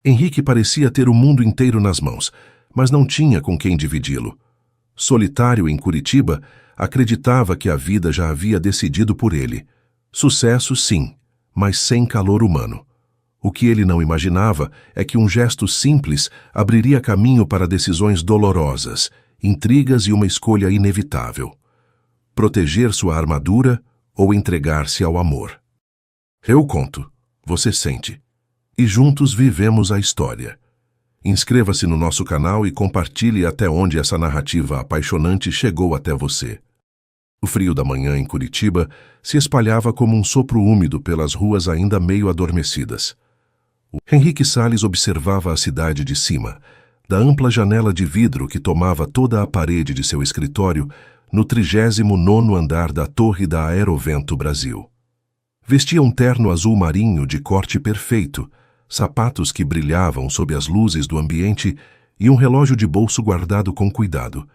Henrique parecia ter o mundo inteiro nas mãos, mas não tinha com quem dividi-lo. Solitário em Curitiba, acreditava que a vida já havia decidido por ele. Sucesso, sim, mas sem calor humano. O que ele não imaginava é que um gesto simples abriria caminho para decisões dolorosas, intrigas e uma escolha inevitável. Proteger sua armadura ou entregar-se ao amor. Eu conto, você sente. E juntos vivemos a história. Inscreva-se no nosso canal e compartilhe até onde essa narrativa apaixonante chegou até você. O frio da manhã em Curitiba se espalhava como um sopro úmido pelas ruas ainda meio adormecidas. Henrique Salles observava a cidade de cima, da ampla janela de vidro que tomava toda a parede de seu escritório, no 39º andar da torre da Aerovento Brasil. Vestia um terno azul marinho de corte perfeito, sapatos que brilhavam sob as luzes do ambiente e um relógio de bolso guardado com cuidado,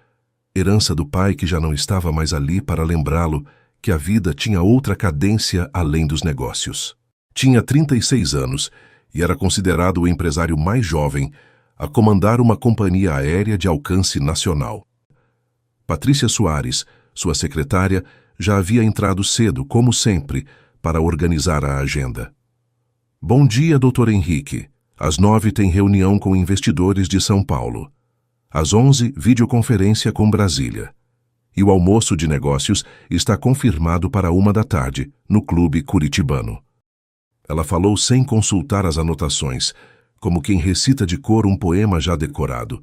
herança do pai que já não estava mais ali para lembrá-lo que a vida tinha outra cadência além dos negócios. Tinha 36 anos e era considerado o empresário mais jovem a comandar uma companhia aérea de alcance nacional. Patrícia Soares, sua secretária, já havia entrado cedo, como sempre, para organizar a agenda. Bom dia, Dr. Henrique. Às 9 tem reunião com investidores de São Paulo. Às 11, videoconferência com Brasília. E o almoço de negócios está confirmado para 1 da tarde, no Clube Curitibano. Ela falou sem consultar as anotações, como quem recita de cor um poema já decorado.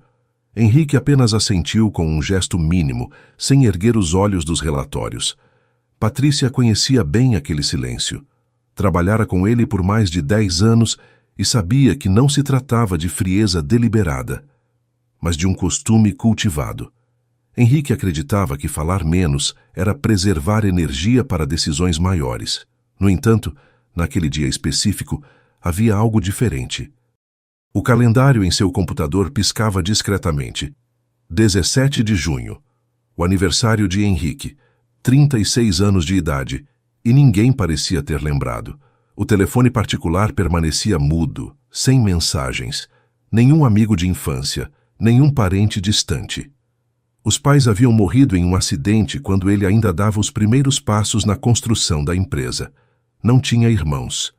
Henrique apenas assentiu com um gesto mínimo, sem erguer os olhos dos relatórios. Patrícia conhecia bem aquele silêncio. Trabalhara com ele por mais de 10 anos e sabia que não se tratava de frieza deliberada, mas de um costume cultivado. Henrique acreditava que falar menos era preservar energia para decisões maiores. No entanto, naquele dia específico, havia algo diferente. O calendário em seu computador piscava discretamente. 17 de junho, o aniversário de Henrique, 36 anos de idade, e ninguém parecia ter lembrado. O telefone particular permanecia mudo, sem mensagens. Nenhum amigo de infância, nenhum parente distante. Os pais haviam morrido em um acidente quando ele ainda dava os primeiros passos na construção da empresa. Não tinha irmãos.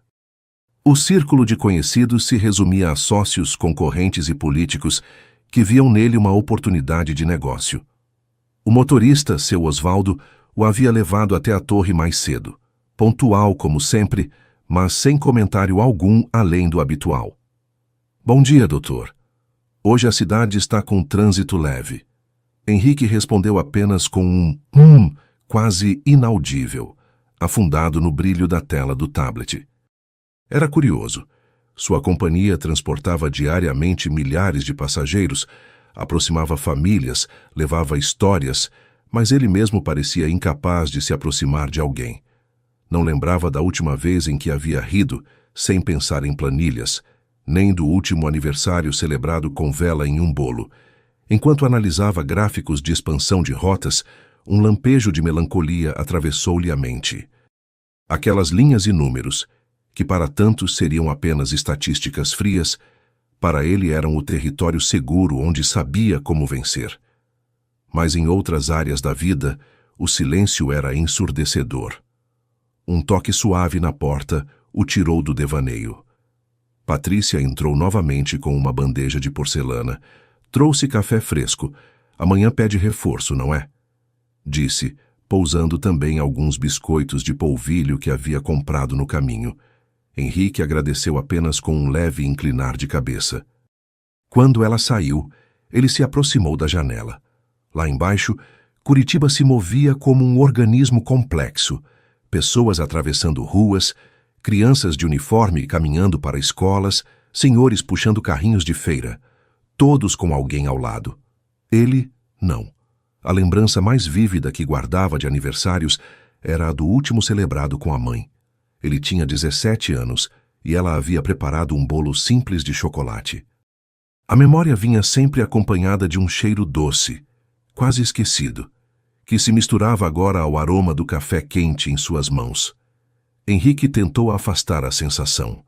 O círculo de conhecidos se resumia a sócios, concorrentes e políticos que viam nele uma oportunidade de negócio. O motorista, seu Osvaldo, o havia levado até a torre mais cedo, pontual como sempre, mas sem comentário algum além do habitual. Bom dia, doutor. Hoje a cidade está com trânsito leve. Henrique respondeu apenas com um quase inaudível, afundado no brilho da tela do tablet. Era curioso. Sua companhia transportava diariamente milhares de passageiros, aproximava famílias, levava histórias, mas ele mesmo parecia incapaz de se aproximar de alguém. Não lembrava da última vez em que havia rido, sem pensar em planilhas, nem do último aniversário celebrado com vela em um bolo. Enquanto analisava gráficos de expansão de rotas, um lampejo de melancolia atravessou-lhe a mente. Aquelas linhas e números, que para tantos seriam apenas estatísticas frias, para ele eram o território seguro onde sabia como vencer. Mas em outras áreas da vida, o silêncio era ensurdecedor. Um toque suave na porta o tirou do devaneio. Patrícia entrou novamente com uma bandeja de porcelana. Trouxe café fresco. Amanhã pede reforço, não é? Disse, pousando também alguns biscoitos de polvilho que havia comprado no caminho. Henrique agradeceu apenas com um leve inclinar de cabeça. Quando ela saiu, ele se aproximou da janela. Lá embaixo, Curitiba se movia como um organismo complexo. Pessoas atravessando ruas, crianças de uniforme caminhando para escolas, senhores puxando carrinhos de feira, todos com alguém ao lado. Ele, não. A lembrança mais vívida que guardava de aniversários era a do último celebrado com a mãe. Ele tinha 17 anos e ela havia preparado um bolo simples de chocolate. A memória vinha sempre acompanhada de um cheiro doce, quase esquecido, que se misturava agora ao aroma do café quente em suas mãos. Henrique tentou afastar a sensação.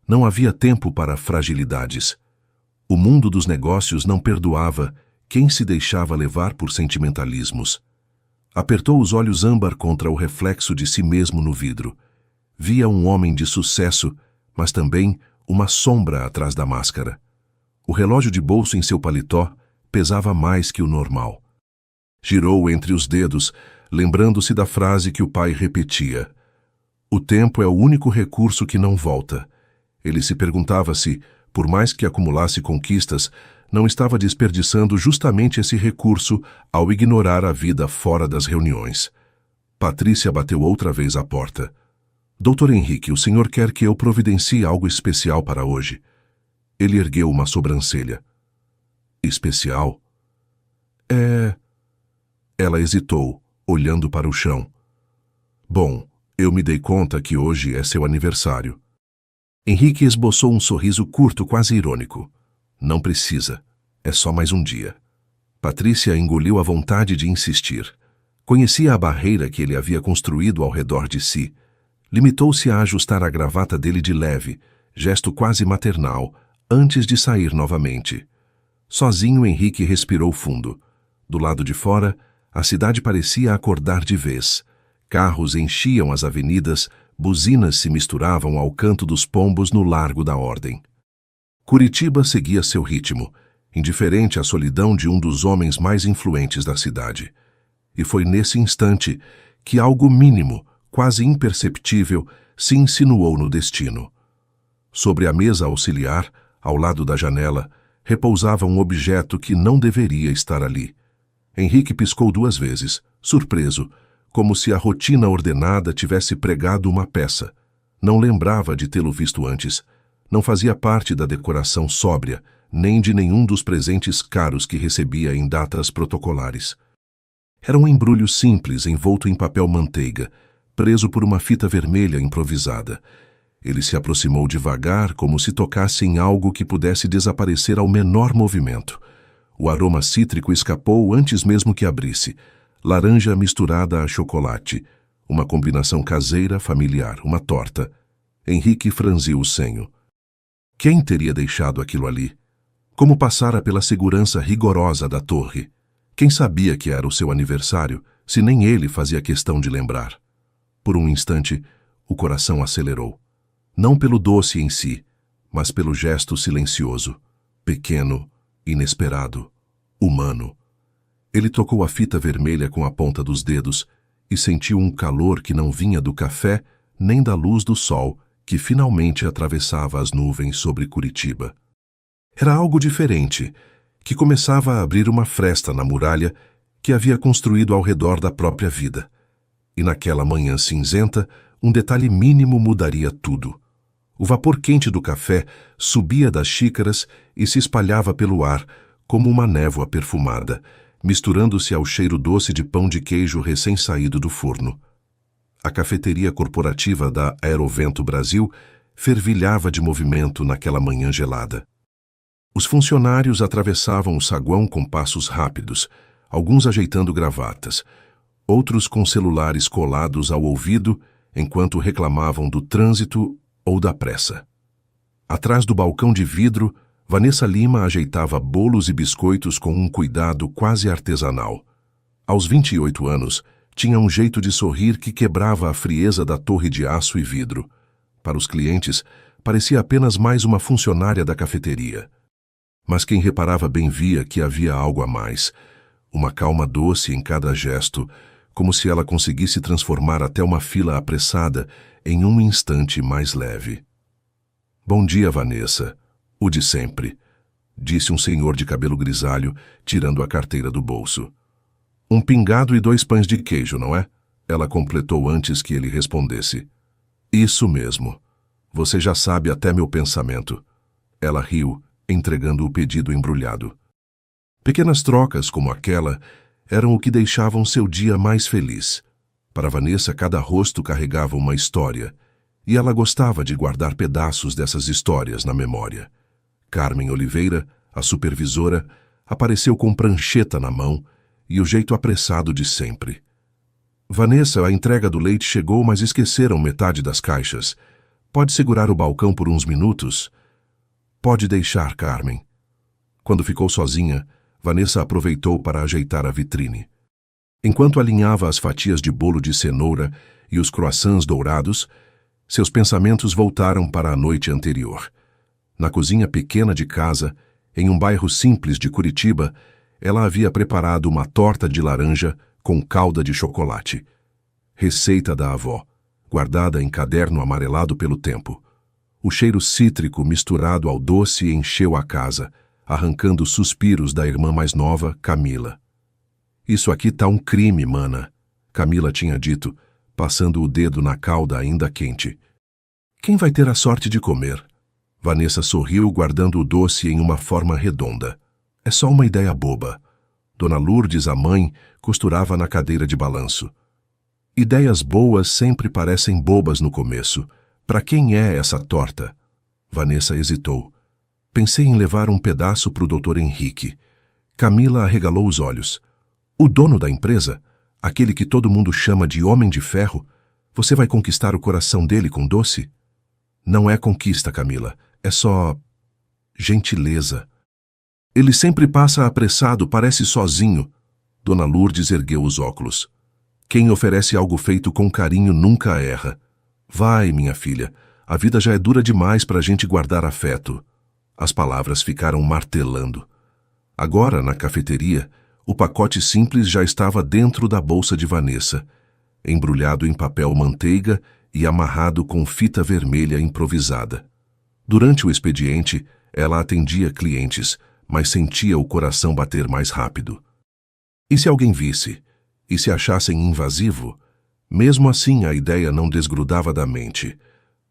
Não havia tempo para fragilidades. O mundo dos negócios não perdoava quem se deixava levar por sentimentalismos. Apertou os olhos âmbar contra o reflexo de si mesmo no vidro. Via um homem de sucesso, mas também uma sombra atrás da máscara. O relógio de bolso em seu paletó pesava mais que o normal. Girou entre os dedos, lembrando-se da frase que o pai repetia: "O tempo é o único recurso que não volta." Ele se perguntava se, por mais que acumulasse conquistas, não estava desperdiçando justamente esse recurso ao ignorar a vida fora das reuniões. Patrícia bateu outra vez à porta. "Doutor Henrique, o senhor quer que eu providencie algo especial para hoje?" Ele ergueu uma sobrancelha. "Especial?" Ela hesitou, olhando para o chão. "Bom, eu me dei conta que hoje é seu aniversário." Henrique esboçou um sorriso curto, quase irônico. "Não precisa. É só mais um dia." Patrícia engoliu a vontade de insistir. Conhecia a barreira que ele havia construído ao redor de si. Limitou-se a ajustar a gravata dele de leve, gesto quase maternal, antes de sair novamente. Sozinho, Henrique respirou fundo. Do lado de fora, a cidade parecia acordar de vez. Carros enchiam as avenidas, buzinas se misturavam ao canto dos pombos no Largo da Ordem. Curitiba seguia seu ritmo, indiferente à solidão de um dos homens mais influentes da cidade. E foi nesse instante que algo mínimo, quase imperceptível, se insinuou no destino. Sobre a mesa auxiliar, ao lado da janela, repousava um objeto que não deveria estar ali. Henrique piscou 2 vezes, surpreso, como se a rotina ordenada tivesse pregado uma peça. Não lembrava de tê-lo visto antes. Não fazia parte da decoração sóbria, nem de nenhum dos presentes caros que recebia em datas protocolares. Era um embrulho simples, envolto em papel manteiga, preso por uma fita vermelha improvisada. Ele se aproximou devagar, como se tocasse em algo que pudesse desaparecer ao menor movimento. O aroma cítrico escapou antes mesmo que abrisse. Laranja misturada a chocolate. Uma combinação caseira, familiar, uma torta. Henrique franziu o senho. Quem teria deixado aquilo ali? Como passara pela segurança rigorosa da torre? Quem sabia que era o seu aniversário, se nem ele fazia questão de lembrar? Por um instante, o coração acelerou. Não pelo doce em si, mas pelo gesto silencioso, pequeno, inesperado, humano. Ele tocou a fita vermelha com a ponta dos dedos e sentiu um calor que não vinha do café nem da luz do sol que finalmente atravessava as nuvens sobre Curitiba. Era algo diferente, que começava a abrir uma fresta na muralha que havia construído ao redor da própria vida. E naquela manhã cinzenta, um detalhe mínimo mudaria tudo. O vapor quente do café subia das xícaras e se espalhava pelo ar, como uma névoa perfumada, misturando-se ao cheiro doce de pão de queijo recém-saído do forno. A cafeteria corporativa da Aerovento Brasil fervilhava de movimento naquela manhã gelada. Os funcionários atravessavam o saguão com passos rápidos, alguns ajeitando gravatas, outros com celulares colados ao ouvido enquanto reclamavam do trânsito ou da pressa. Atrás do balcão de vidro, Vanessa Lima ajeitava bolos e biscoitos com um cuidado quase artesanal. Aos 28 anos, tinha um jeito de sorrir que quebrava a frieza da torre de aço e vidro. Para os clientes, parecia apenas mais uma funcionária da cafeteria. Mas quem reparava bem via que havia algo a mais, uma calma doce em cada gesto, como se ela conseguisse transformar até uma fila apressada em um instante mais leve. "Bom dia, Vanessa. O de sempre", disse um senhor de cabelo grisalho, tirando a carteira do bolso. "Um pingado e 2 pães de queijo, não é?" Ela completou antes que ele respondesse. "Isso mesmo. Você já sabe até meu pensamento." Ela riu, entregando o pedido embrulhado. Pequenas trocas como aquela eram o que deixavam seu dia mais feliz. Para Vanessa, cada rosto carregava uma história, e ela gostava de guardar pedaços dessas histórias na memória. Carmen Oliveira, a supervisora, apareceu com prancheta na mão e o jeito apressado de sempre. "Vanessa, a entrega do leite chegou, mas esqueceram metade das caixas." Pode segurar o balcão por uns minutos? Pode deixar, Carmen. Quando ficou sozinha, Vanessa aproveitou para ajeitar a vitrine. Enquanto alinhava as fatias de bolo de cenoura e os croissants dourados, seus pensamentos voltaram para a noite anterior. Na cozinha pequena de casa, em um bairro simples de Curitiba, ela havia preparado uma torta de laranja com calda de chocolate. Receita da avó, guardada em caderno amarelado pelo tempo. O cheiro cítrico misturado ao doce encheu a casa, arrancando suspiros da irmã mais nova, Camila. Isso aqui tá um crime, mana, Camila tinha dito, passando o dedo na calda ainda quente. Quem vai ter a sorte de comer? Vanessa sorriu, guardando o doce em uma forma redonda. É só uma ideia boba. Dona Lourdes, a mãe, costurava na cadeira de balanço. Ideias boas sempre parecem bobas no começo. Para quem é essa torta? Vanessa hesitou. Pensei em levar um pedaço para o Dr. Henrique. Camila arregalou os olhos. O dono da empresa? Aquele que todo mundo chama de Homem de Ferro? Você vai conquistar o coração dele com doce? Não é conquista, Camila. É só gentileza. Ele sempre passa apressado, parece sozinho. Dona Lourdes ergueu os óculos. Quem oferece algo feito com carinho nunca erra. Vai, minha filha, a vida já é dura demais para a gente guardar afeto. As palavras ficaram martelando. Agora, na cafeteria, o pacote simples já estava dentro da bolsa de Vanessa, embrulhado em papel manteiga e amarrado com fita vermelha improvisada. Durante o expediente, ela atendia clientes, mas sentia o coração bater mais rápido. E se alguém visse? E se achassem invasivo? Mesmo assim, a ideia não desgrudava da mente.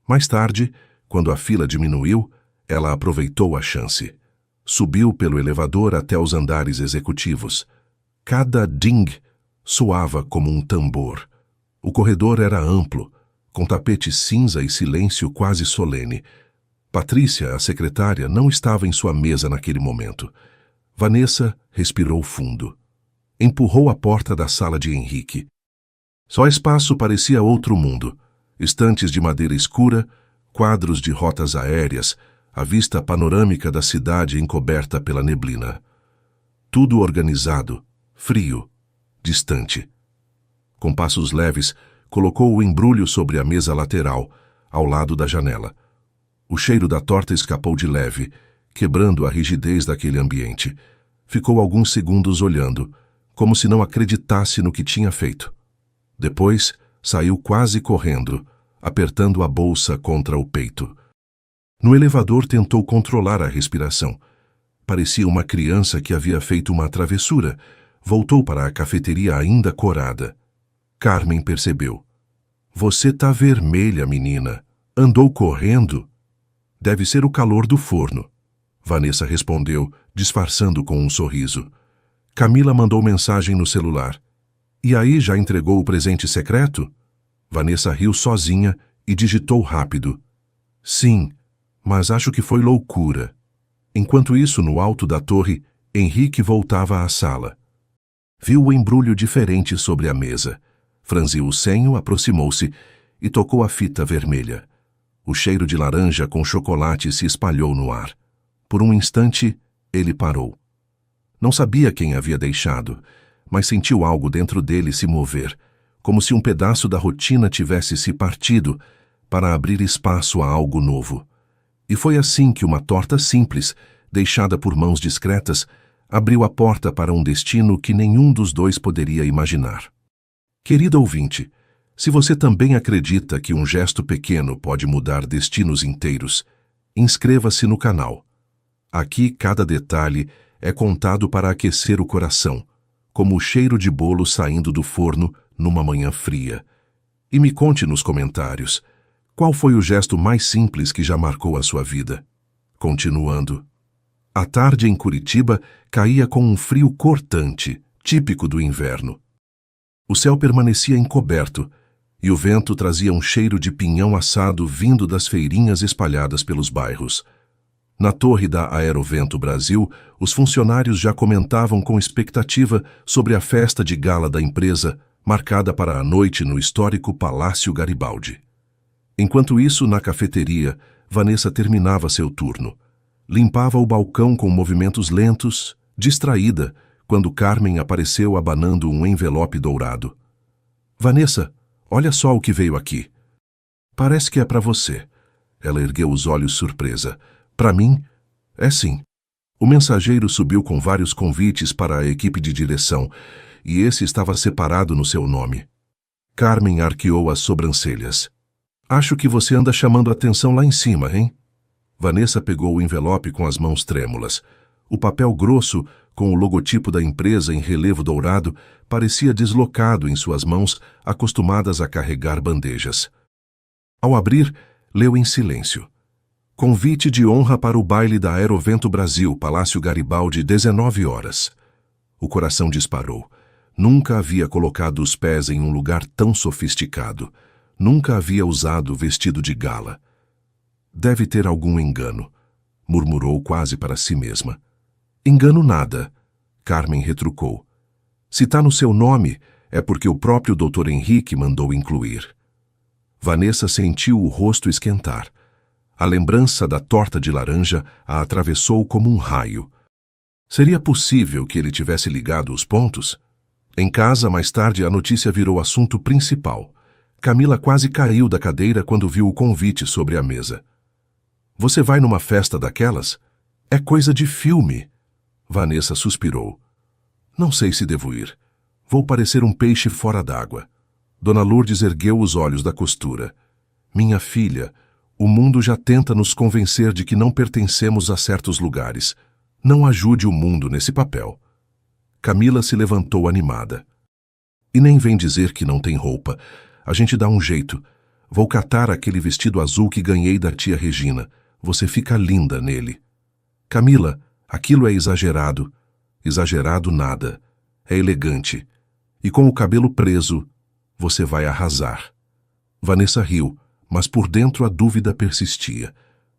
Mais tarde, quando a fila diminuiu, ela aproveitou a chance. Subiu pelo elevador até os andares executivos. Cada ding soava como um tambor. O corredor era amplo, com tapete cinza e silêncio quase solene. Patrícia, a secretária, não estava em sua mesa naquele momento. Vanessa respirou fundo. Empurrou a porta da sala de Henrique. Só espaço parecia outro mundo. Estantes de madeira escura, quadros de rotas aéreas, a vista panorâmica da cidade encoberta pela neblina. Tudo organizado, frio, distante. Com passos leves, colocou o embrulho sobre a mesa lateral, ao lado da janela. O cheiro da torta escapou de leve, quebrando a rigidez daquele ambiente. Ficou alguns segundos olhando, como se não acreditasse no que tinha feito. Depois, saiu quase correndo, apertando a bolsa contra o peito. No elevador tentou controlar a respiração. Parecia uma criança que havia feito uma travessura. Voltou para a cafeteria ainda corada. Carmen percebeu. Você tá vermelha, menina. Andou correndo? Deve ser o calor do forno. Vanessa respondeu, disfarçando com um sorriso. Camila mandou mensagem no celular. E aí, já entregou o presente secreto? Vanessa riu sozinha e digitou rápido. Sim, mas acho que foi loucura. Enquanto isso, no alto da torre, Henrique voltava à sala. Viu o embrulho diferente sobre a mesa. Franziu o senho, aproximou-se e tocou a fita vermelha. O cheiro de laranja com chocolate se espalhou no ar. Por um instante, ele parou. Não sabia quem havia deixado, mas sentiu algo dentro dele se mover, como se um pedaço da rotina tivesse se partido para abrir espaço a algo novo. E foi assim que uma torta simples, deixada por mãos discretas, abriu a porta para um destino que nenhum dos dois poderia imaginar. Querida ouvinte, se você também acredita que um gesto pequeno pode mudar destinos inteiros, inscreva-se no canal. Aqui cada detalhe é contado para aquecer o coração, como o cheiro de bolo saindo do forno numa manhã fria. E me conte nos comentários, qual foi o gesto mais simples que já marcou a sua vida? Continuando. A tarde em Curitiba caía com um frio cortante, típico do inverno. O céu permanecia encoberto e o vento trazia um cheiro de pinhão assado vindo das feirinhas espalhadas pelos bairros. Na torre da Aerovento Brasil, os funcionários já comentavam com expectativa sobre a festa de gala da empresa, marcada para a noite no histórico Palácio Garibaldi. Enquanto isso, na cafeteria, Vanessa terminava seu turno. Limpava o balcão com movimentos lentos, distraída, quando Carmen apareceu abanando um envelope dourado. Vanessa, olha só o que veio aqui. Parece que é para você. Ela ergueu os olhos surpresa. Para mim? É sim. O mensageiro subiu com vários convites para a equipe de direção, e esse estava separado no seu nome. Carmen arqueou as sobrancelhas. Acho que você anda chamando atenção lá em cima, hein? Vanessa pegou o envelope com as mãos trêmulas. O papel grosso, com o logotipo da empresa em relevo dourado, parecia deslocado em suas mãos, acostumadas a carregar bandejas. Ao abrir, leu em silêncio. Convite de honra para o baile da Aerovento Brasil, Palácio Garibaldi, 19 horas. O coração disparou. Nunca havia colocado os pés em um lugar tão sofisticado. Nunca havia usado vestido de gala. Deve ter algum engano, murmurou quase para si mesma. Engano nada, Carmen retrucou. Se está no seu nome, é porque o próprio Dr. Henrique mandou incluir. Vanessa sentiu o rosto esquentar. A lembrança da torta de laranja a atravessou como um raio. Seria possível que ele tivesse ligado os pontos? Em casa, mais tarde, a notícia virou assunto principal. Camila quase caiu da cadeira quando viu o convite sobre a mesa. Você vai numa festa daquelas? É coisa de filme. Vanessa suspirou. Não sei se devo ir. Vou parecer um peixe fora d'água. Dona Lourdes ergueu os olhos da costura. Minha filha, o mundo já tenta nos convencer de que não pertencemos a certos lugares. Não ajude o mundo nesse papel. Camila se levantou animada. E nem vem dizer que não tem roupa. A gente dá um jeito. Vou catar aquele vestido azul que ganhei da tia Regina. Você fica linda nele. Camila, aquilo é exagerado. Exagerado nada. É elegante. E com o cabelo preso, você vai arrasar. Vanessa riu, mas por dentro a dúvida persistia.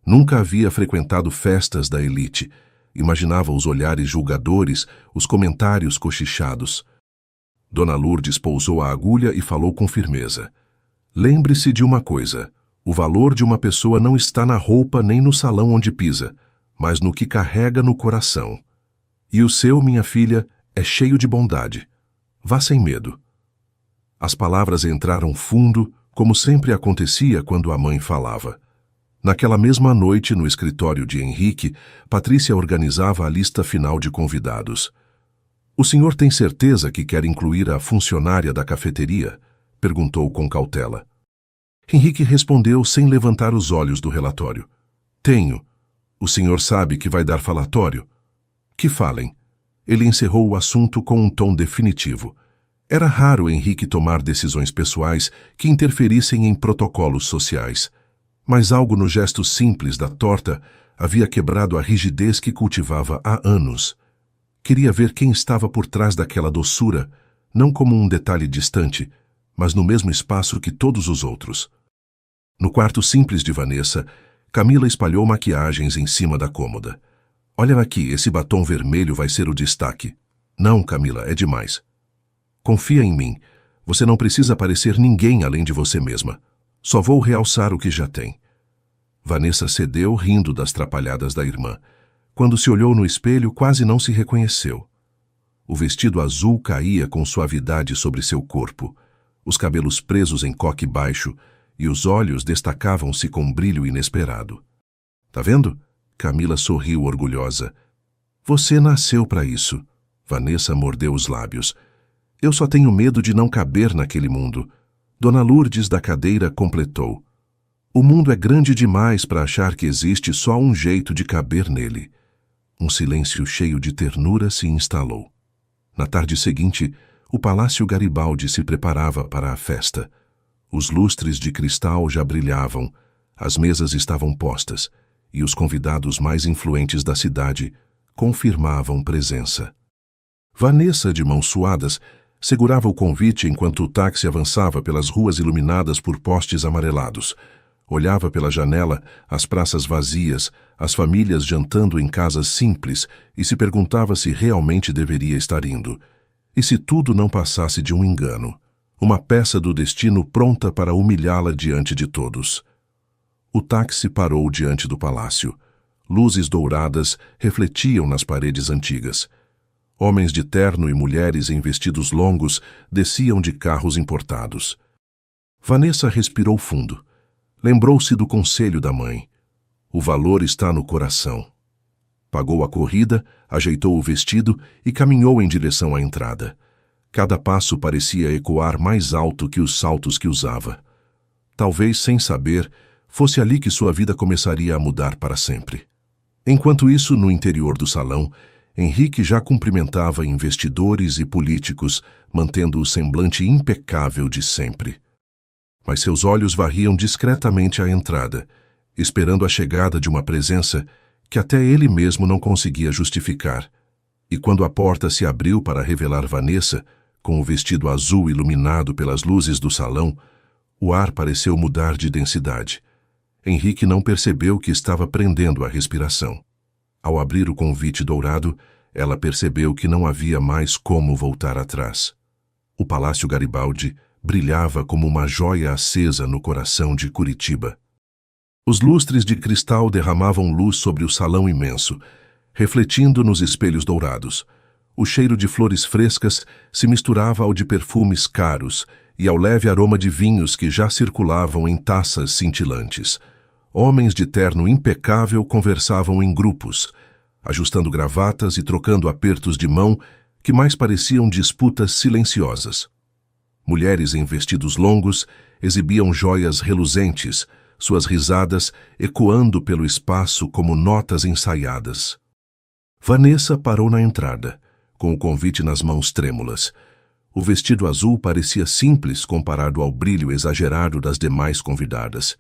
Nunca havia frequentado festas da elite. Imaginava os olhares julgadores, os comentários cochichados. Dona Lourdes pousou a agulha e falou com firmeza. Lembre-se de uma coisa. O valor de uma pessoa não está na roupa nem no salão onde pisa, mas no que carrega no coração. E o seu, minha filha, é cheio de bondade. Vá sem medo. As palavras entraram fundo, como sempre acontecia quando a mãe falava. Naquela mesma noite, no escritório de Henrique, Patrícia organizava a lista final de convidados. O senhor tem certeza que quer incluir a funcionária da cafeteria? Perguntou com cautela. Henrique respondeu sem levantar os olhos do relatório. Tenho. O senhor sabe que vai dar falatório? Que falem. Ele encerrou o assunto com um tom definitivo. Era raro Henrique tomar decisões pessoais que interferissem em protocolos sociais. Mas algo no gesto simples da torta havia quebrado a rigidez que cultivava há anos. Queria ver quem estava por trás daquela doçura, não como um detalhe distante, mas no mesmo espaço que todos os outros. No quarto simples de Vanessa, Camila espalhou maquiagens em cima da cômoda. Olha aqui, esse batom vermelho vai ser o destaque. Não, Camila, é demais. Confia em mim. Você não precisa parecer ninguém além de você mesma. Só vou realçar o que já tem. Vanessa cedeu, rindo das trapalhadas da irmã. Quando se olhou no espelho, quase não se reconheceu. O vestido azul caía com suavidade sobre seu corpo, os cabelos presos em coque baixo e os olhos destacavam-se com um brilho inesperado. Tá vendo? Camila sorriu orgulhosa. Você nasceu para isso. Vanessa mordeu os lábios. Eu só tenho medo de não caber naquele mundo. Dona Lourdes da cadeira completou. O mundo é grande demais para achar que existe só um jeito de caber nele. Um silêncio cheio de ternura se instalou. Na tarde seguinte, o Palácio Garibaldi se preparava para a festa. Os lustres de cristal já brilhavam, as mesas estavam postas, e os convidados mais influentes da cidade confirmavam presença. Vanessa, de mãos suadas, segurava o convite enquanto o táxi avançava pelas ruas iluminadas por postes amarelados. Olhava pela janela as praças vazias, as famílias jantando em casas simples e se perguntava se realmente deveria estar indo. E se tudo não passasse de um engano, uma peça do destino pronta para humilhá-la diante de todos. O táxi parou diante do palácio. Luzes douradas refletiam nas paredes antigas. Homens de terno e mulheres em vestidos longos desciam de carros importados. Vanessa respirou fundo. Lembrou-se do conselho da mãe. O valor está no coração. Pagou a corrida, ajeitou o vestido e caminhou em direção à entrada. Cada passo parecia ecoar mais alto que os saltos que usava. Talvez, sem saber, fosse ali que sua vida começaria a mudar para sempre. Enquanto isso, no interior do salão, Henrique já cumprimentava investidores e políticos, mantendo o semblante impecável de sempre. Mas seus olhos varriam discretamente a entrada, esperando a chegada de uma presença que até ele mesmo não conseguia justificar. E quando a porta se abriu para revelar Vanessa, com o vestido azul iluminado pelas luzes do salão, o ar pareceu mudar de densidade. Henrique não percebeu que estava prendendo a respiração. Ao abrir o convite dourado, ela percebeu que não havia mais como voltar atrás. O Palácio Garibaldi brilhava como uma joia acesa no coração de Curitiba. Os lustres de cristal derramavam luz sobre o salão imenso, refletindo nos espelhos dourados. O cheiro de flores frescas se misturava ao de perfumes caros e ao leve aroma de vinhos que já circulavam em taças cintilantes. Homens de terno impecável conversavam em grupos, ajustando gravatas e trocando apertos de mão que mais pareciam disputas silenciosas. Mulheres em vestidos longos exibiam joias reluzentes, suas risadas ecoando pelo espaço como notas ensaiadas. Vanessa parou na entrada, com o convite nas mãos trêmulas. O vestido azul parecia simples comparado ao brilho exagerado das demais convidadas.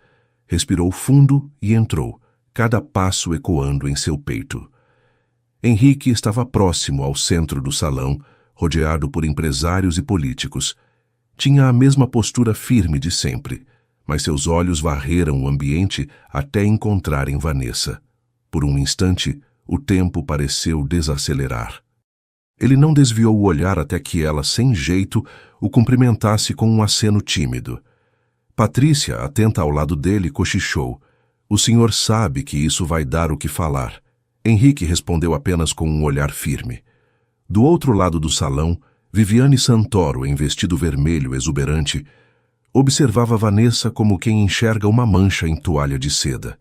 Respirou fundo e entrou, cada passo ecoando em seu peito. Henrique estava próximo ao centro do salão, rodeado por empresários e políticos. Tinha a mesma postura firme de sempre, mas seus olhos varreram o ambiente até encontrarem Vanessa. Por um instante, o tempo pareceu desacelerar. Ele não desviou o olhar até que ela, sem jeito, o cumprimentasse com um aceno tímido. Patrícia, atenta ao lado dele, cochichou. O senhor sabe que isso vai dar o que falar. Henrique respondeu apenas com um olhar firme. Do outro lado do salão, Viviane Santoro, em vestido vermelho exuberante, observava Vanessa como quem enxerga uma mancha em toalha de seda.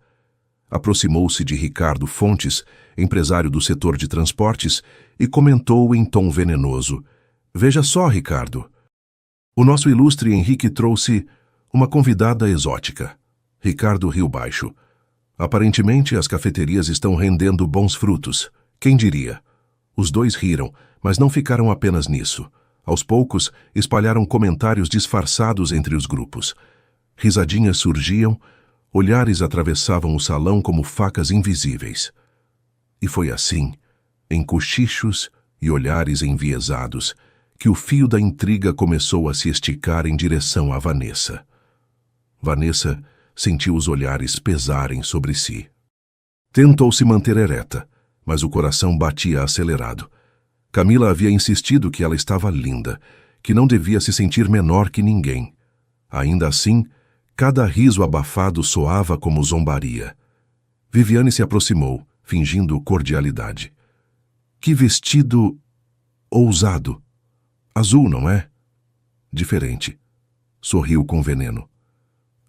Aproximou-se de Ricardo Fontes, empresário do setor de transportes, e comentou em tom venenoso: "Veja só, Ricardo. O nosso ilustre Henrique trouxe uma convidada exótica." Ricardo riu baixo. "Aparentemente, as cafeterias estão rendendo bons frutos. Quem diria?" Os dois riram, mas não ficaram apenas nisso. Aos poucos, espalharam comentários disfarçados entre os grupos. Risadinhas surgiam, olhares atravessavam o salão como facas invisíveis. E foi assim, em cochichos e olhares enviesados, que o fio da intriga começou a se esticar em direção a Vanessa. Vanessa sentiu os olhares pesarem sobre si. Tentou se manter ereta, mas o coração batia acelerado. Camila havia insistido que ela estava linda, que não devia se sentir menor que ninguém. Ainda assim, cada riso abafado soava como zombaria. Viviane se aproximou, fingindo cordialidade. "Que vestido ousado! Azul, não é?" "Diferente." Sorriu com veneno.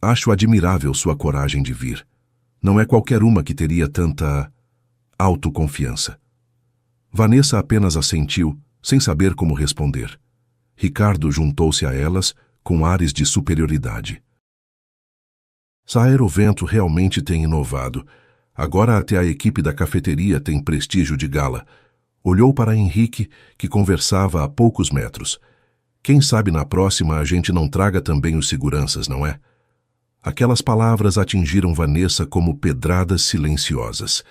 "Acho admirável sua coragem de vir. Não é qualquer uma que teria tanta autoconfiança." Vanessa apenas assentiu, sem saber como responder. Ricardo juntou-se a elas com ares de superioridade. Saerovento realmente tem inovado. Agora até a equipe da cafeteria tem prestígio de gala. Olhou para Henrique, que conversava a poucos metros. "Quem sabe na próxima a gente não traga também os seguranças, não é?" Aquelas palavras atingiram Vanessa como pedradas silenciosas.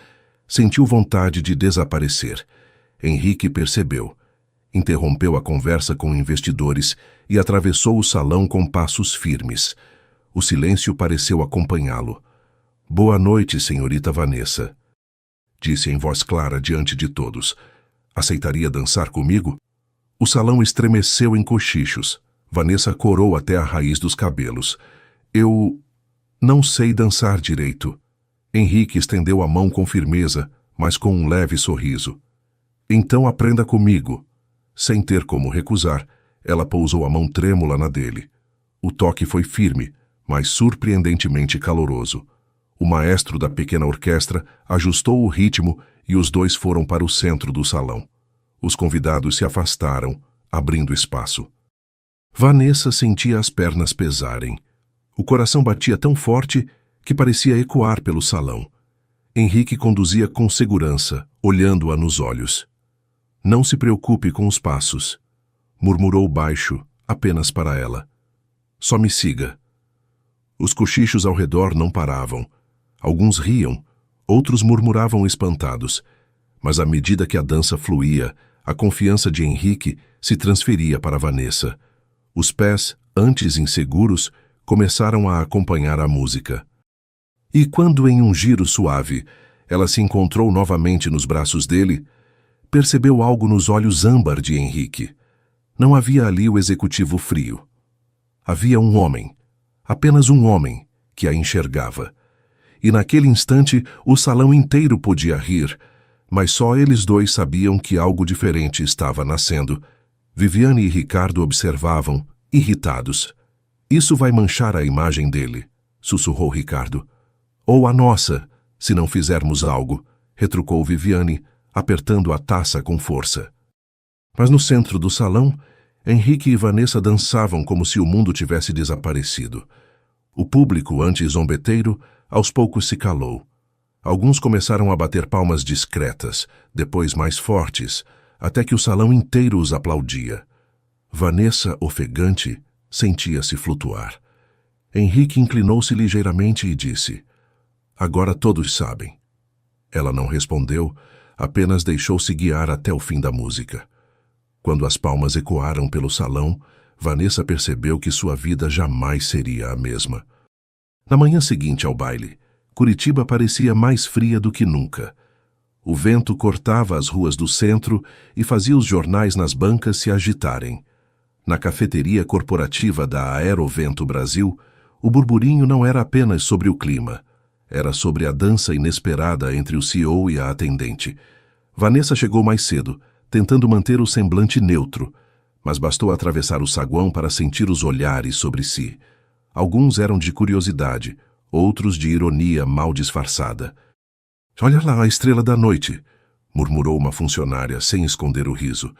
Sentiu vontade de desaparecer. Henrique percebeu. Interrompeu a conversa com investidores e atravessou o salão com passos firmes. O silêncio pareceu acompanhá-lo. "Boa noite, senhorita Vanessa", disse em voz clara diante de todos. "Aceitaria dançar comigo?" O salão estremeceu em cochichos. Vanessa corou até a raiz dos cabelos. Não sei dançar direito. Henrique estendeu a mão com firmeza, mas com um leve sorriso. Então aprenda comigo. Sem ter como recusar, ela pousou a mão trêmula na dele. O toque foi firme, mas surpreendentemente caloroso. O maestro da pequena orquestra ajustou o ritmo e os dois foram para o centro do salão. Os convidados se afastaram, abrindo espaço. Vanessa sentia as pernas pesarem. O coração batia tão forte que parecia ecoar pelo salão. Henrique conduzia com segurança, olhando-a nos olhos. Não se preocupe com os passos, murmurou baixo, apenas para ela. Só me siga. Os cochichos ao redor não paravam. Alguns riam, outros murmuravam espantados. Mas à medida que a dança fluía, a confiança de Henrique se transferia para Vanessa. Os pés, antes inseguros, começaram a acompanhar a música. E quando, em um giro suave, ela se encontrou novamente nos braços dele, percebeu algo nos olhos âmbar de Henrique. Não havia ali o executivo frio. Havia um homem, apenas um homem, que a enxergava. E naquele instante o salão inteiro podia rir, mas só eles dois sabiam que algo diferente estava nascendo. Viviane e Ricardo observavam, irritados. Isso vai manchar a imagem dele, sussurrou Ricardo. Ou a nossa, se não fizermos algo, retrucou Viviane, apertando a taça com força. Mas no centro do salão, Henrique e Vanessa dançavam como se o mundo tivesse desaparecido. O público, antes zombeteiro, aos poucos se calou. Alguns começaram a bater palmas discretas, depois mais fortes, até que o salão inteiro os aplaudia. Vanessa, ofegante, sentia-se flutuar. Henrique inclinou-se ligeiramente e disse: "Agora todos sabem." Ela não respondeu, apenas deixou-se guiar até o fim da música. Quando as palmas ecoaram pelo salão, Vanessa percebeu que sua vida jamais seria a mesma. Na manhã seguinte ao baile, Curitiba parecia mais fria do que nunca. O vento cortava as ruas do centro e fazia os jornais nas bancas se agitarem. Na cafeteria corporativa da Aerovento Brasil, o burburinho não era apenas sobre o clima. Era sobre a dança inesperada entre o CEO e a atendente. Vanessa chegou mais cedo, tentando manter o semblante neutro, mas bastou atravessar o saguão para sentir os olhares sobre si. Alguns eram de curiosidade, outros de ironia mal disfarçada. "Olha lá a estrela da noite", murmurou uma funcionária sem esconder o riso.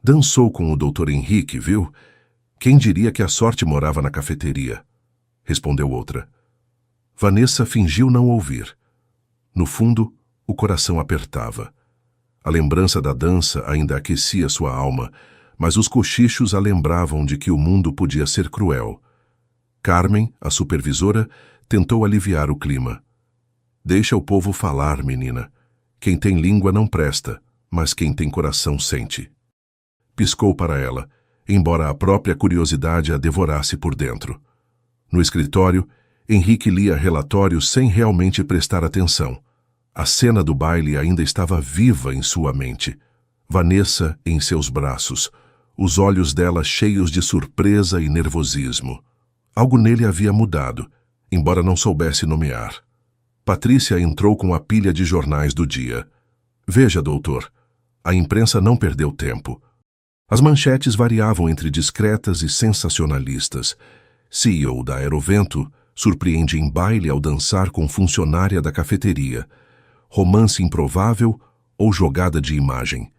"Dançou com o Dr. Henrique, viu? Quem diria que a sorte morava na cafeteria?" respondeu outra. Vanessa fingiu não ouvir. No fundo, o coração apertava. A lembrança da dança ainda aquecia sua alma, mas os cochichos a lembravam de que o mundo podia ser cruel. Carmen, a supervisora, tentou aliviar o clima. "Deixa o povo falar, menina. Quem tem língua não presta, mas quem tem coração sente." Piscou para ela, embora a própria curiosidade a devorasse por dentro. No escritório, Henrique lia relatórios sem realmente prestar atenção. A cena do baile ainda estava viva em sua mente. Vanessa em seus braços, os olhos dela cheios de surpresa e nervosismo. Algo nele havia mudado, embora não soubesse nomear. Patrícia entrou com a pilha de jornais do dia. "Veja, doutor, a imprensa não perdeu tempo." As manchetes variavam entre discretas e sensacionalistas. CEO da Aerovento surpreende em baile ao dançar com funcionária da cafeteria. Romance improvável ou jogada de imagem.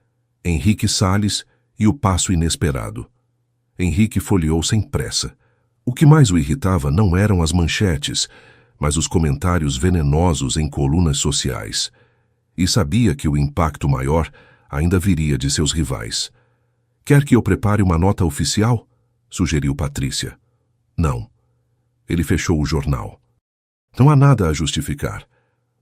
Henrique Salles e o passo inesperado. Henrique folheou sem pressa. O que mais o irritava não eram as manchetes, mas os comentários venenosos em colunas sociais. E sabia que o impacto maior ainda viria de seus rivais. "Quer que eu prepare uma nota oficial?" sugeriu Patrícia. "Não." Ele fechou o jornal. Não há nada a justificar.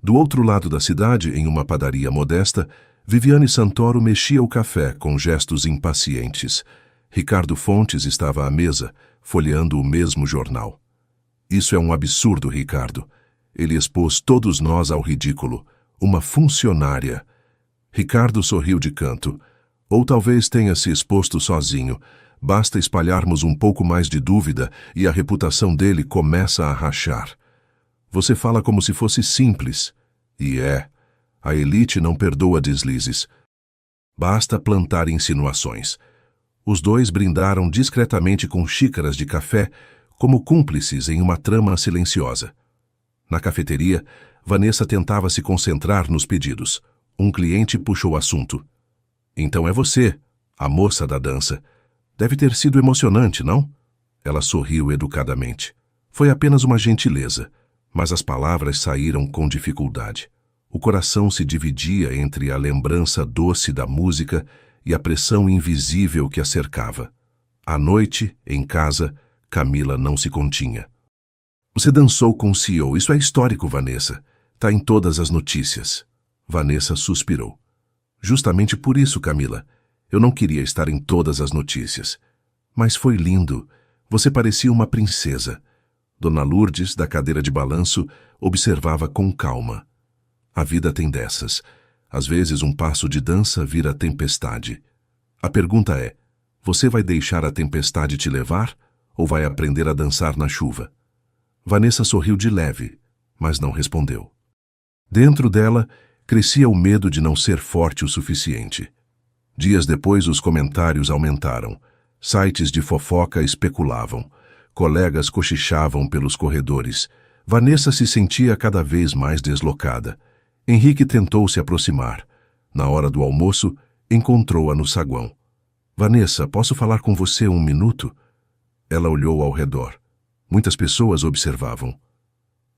Do outro lado da cidade, em uma padaria modesta, Viviane Santoro mexia o café com gestos impacientes. Ricardo Fontes estava à mesa, folheando o mesmo jornal. "Isso é um absurdo, Ricardo." Ele expôs todos nós ao ridículo. "Uma funcionária." Ricardo sorriu de canto. "Ou talvez tenha se exposto sozinho. Basta espalharmos um pouco mais de dúvida e a reputação dele começa a rachar." Você fala como se fosse simples. E é. A elite não perdoa deslizes. Basta plantar insinuações. Os dois brindaram discretamente com xícaras de café, como cúmplices em uma trama silenciosa. Na cafeteria, Vanessa tentava se concentrar nos pedidos. Um cliente puxou o assunto. Então é você, a moça da dança. Deve ter sido emocionante, não? Ela sorriu educadamente. Foi apenas uma gentileza, mas as palavras saíram com dificuldade. O coração se dividia entre a lembrança doce da música e a pressão invisível que a cercava. À noite, em casa, Camila não se continha. Você dançou com o CEO, isso é histórico, Vanessa. Tá em todas as notícias. Vanessa suspirou. Justamente por isso, Camila. Eu não queria estar em todas as notícias. Mas foi lindo. Você parecia uma princesa. Dona Lourdes, da cadeira de balanço, observava com calma. A vida tem dessas. Às vezes um passo de dança vira tempestade. A pergunta é, você vai deixar a tempestade te levar ou vai aprender a dançar na chuva? Vanessa sorriu de leve, mas não respondeu. Dentro dela, crescia o medo de não ser forte o suficiente. Dias depois, os comentários aumentaram. Sites de fofoca especulavam. Colegas cochichavam pelos corredores. Vanessa se sentia cada vez mais deslocada. Henrique tentou se aproximar. Na hora do almoço, encontrou-a no saguão. Vanessa, posso falar com você um minuto? Ela olhou ao redor. Muitas pessoas observavam.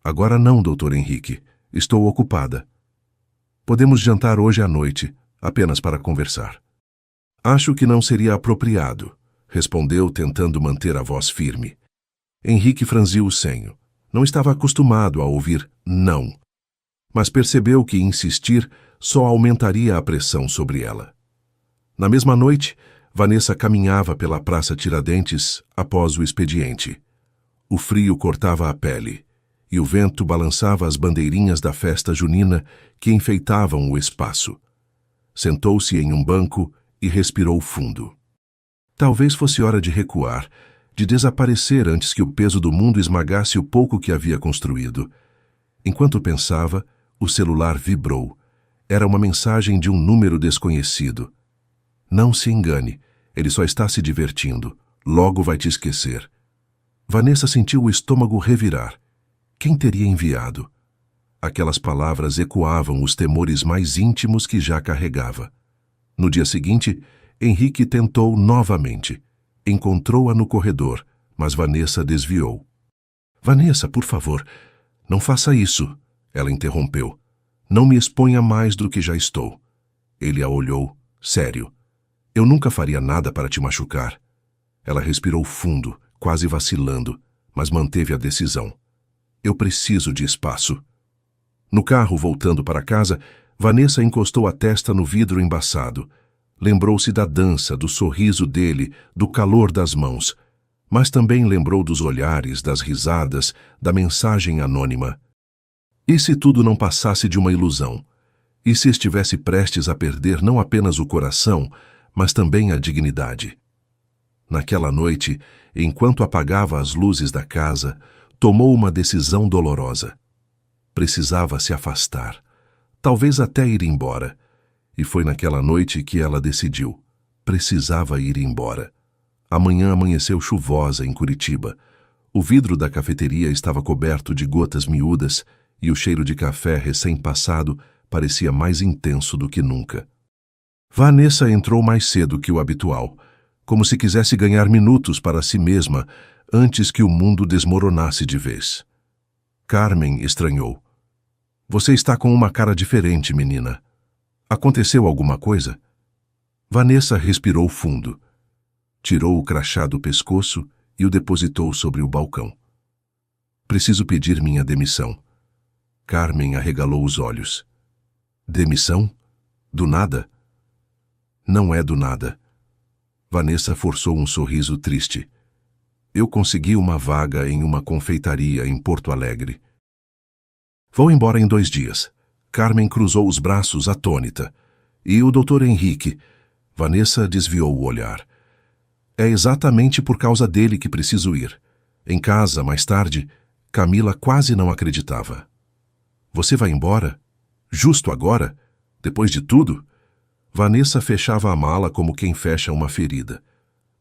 Agora não, Dr. Henrique. Estou ocupada. Podemos jantar hoje à noite, apenas para conversar. Acho que não seria apropriado, respondeu tentando manter a voz firme. Henrique franziu o senho. Não estava acostumado a ouvir não, mas percebeu que insistir só aumentaria a pressão sobre ela. Na mesma noite, Vanessa caminhava pela Praça Tiradentes após o expediente. O frio cortava a pele, e o vento balançava as bandeirinhas da festa junina que enfeitavam o espaço. Sentou-se em um banco e respirou fundo. Talvez fosse hora de recuar, de desaparecer antes que o peso do mundo esmagasse o pouco que havia construído. Enquanto pensava, o celular vibrou. Era uma mensagem de um número desconhecido. Não se engane, ele só está se divertindo. Logo vai te esquecer. Vanessa sentiu o estômago revirar. Quem teria enviado? Aquelas palavras ecoavam os temores mais íntimos que já carregava. No dia seguinte, Henrique tentou novamente. Encontrou-a no corredor, mas Vanessa desviou. Vanessa, por favor, não faça isso, ela interrompeu. Não me exponha mais do que já estou. Ele a olhou, sério. Eu nunca faria nada para te machucar. Ela respirou fundo, quase vacilando, mas manteve a decisão. Eu preciso de espaço. No carro, voltando para casa, Vanessa encostou a testa no vidro embaçado. Lembrou-se da dança, do sorriso dele, do calor das mãos. Mas também lembrou dos olhares, das risadas, da mensagem anônima. E se tudo não passasse de uma ilusão? E se estivesse prestes a perder não apenas o coração, mas também a dignidade? Naquela noite, enquanto apagava as luzes da casa, tomou uma decisão dolorosa. Precisava se afastar, talvez até ir embora. E foi naquela noite que ela decidiu. Precisava ir embora. A manhã amanheceu chuvosa em Curitiba. O vidro da cafeteria estava coberto de gotas miúdas e o cheiro de café recém-passado parecia mais intenso do que nunca. Vanessa entrou mais cedo que o habitual, como se quisesse ganhar minutos para si mesma antes que o mundo desmoronasse de vez. Carmen estranhou. Você está com uma cara diferente, menina. Aconteceu alguma coisa? Vanessa respirou fundo. Tirou o crachá do pescoço e o depositou sobre o balcão. Preciso pedir minha demissão. Carmen arregalou os olhos. Demissão? Do nada? Não é do nada. Vanessa forçou um sorriso triste. Eu consegui uma vaga em uma confeitaria em Porto Alegre. Vou embora em 2 dias. Carmen cruzou os braços atônita. E o Dr. Henrique? Vanessa desviou o olhar. É exatamente por causa dele que preciso ir. Em casa, mais tarde, Camila quase não acreditava. Você vai embora? Justo agora? Depois de tudo? Vanessa fechava a mala como quem fecha uma ferida.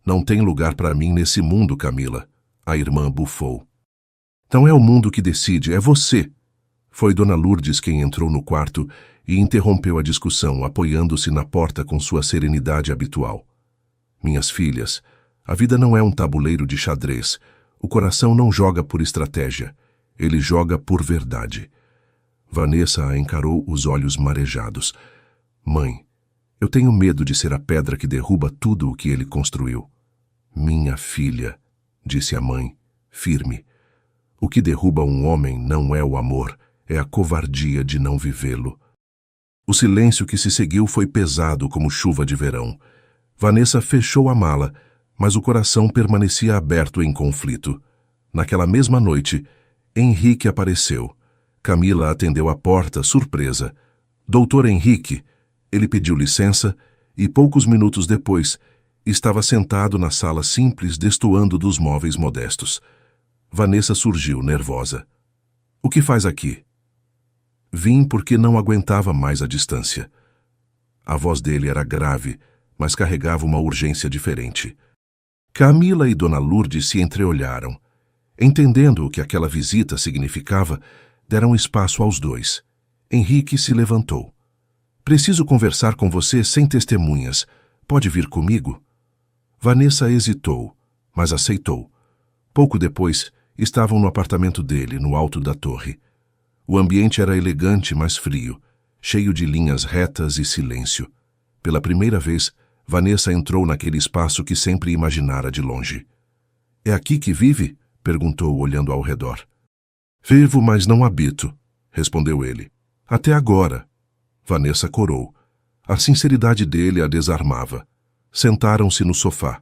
Não tem lugar para mim nesse mundo, Camila. A irmã bufou. Não é o mundo que decide, é você. Foi Dona Lourdes quem entrou no quarto e interrompeu a discussão, apoiando-se na porta com sua serenidade habitual. Minhas filhas, a vida não é um tabuleiro de xadrez. O coração não joga por estratégia. Ele joga por verdade. Vanessa a encarou, os olhos marejados. Mãe, eu tenho medo de ser a pedra que derruba tudo o que ele construiu. Minha filha, disse a mãe, firme. O que derruba um homem não é o amor, é a covardia de não vivê-lo. O silêncio que se seguiu foi pesado como chuva de verão. Vanessa fechou a mala, mas o coração permanecia aberto em conflito. Naquela mesma noite, Henrique apareceu. Camila atendeu a porta, surpresa. Doutor Henrique, ele pediu licença e, poucos minutos depois, estava sentado na sala simples, destoando dos móveis modestos. Vanessa surgiu, nervosa. O que faz aqui? Vim porque não aguentava mais a distância. A voz dele era grave, mas carregava uma urgência diferente. Camila e Dona Lourdes se entreolharam. Entendendo o que aquela visita significava, deram espaço aos dois. Henrique se levantou. Preciso conversar com você sem testemunhas. Pode vir comigo? Vanessa hesitou, mas aceitou. Pouco depois, estavam no apartamento dele, no alto da torre. O ambiente era elegante, mas frio, cheio de linhas retas e silêncio. Pela primeira vez, Vanessa entrou naquele espaço que sempre imaginara de longe. É aqui que vive? Perguntou, olhando ao redor. Vivo, mas não habito, respondeu ele. Até agora. Vanessa corou. A sinceridade dele a desarmava. Sentaram-se no sofá.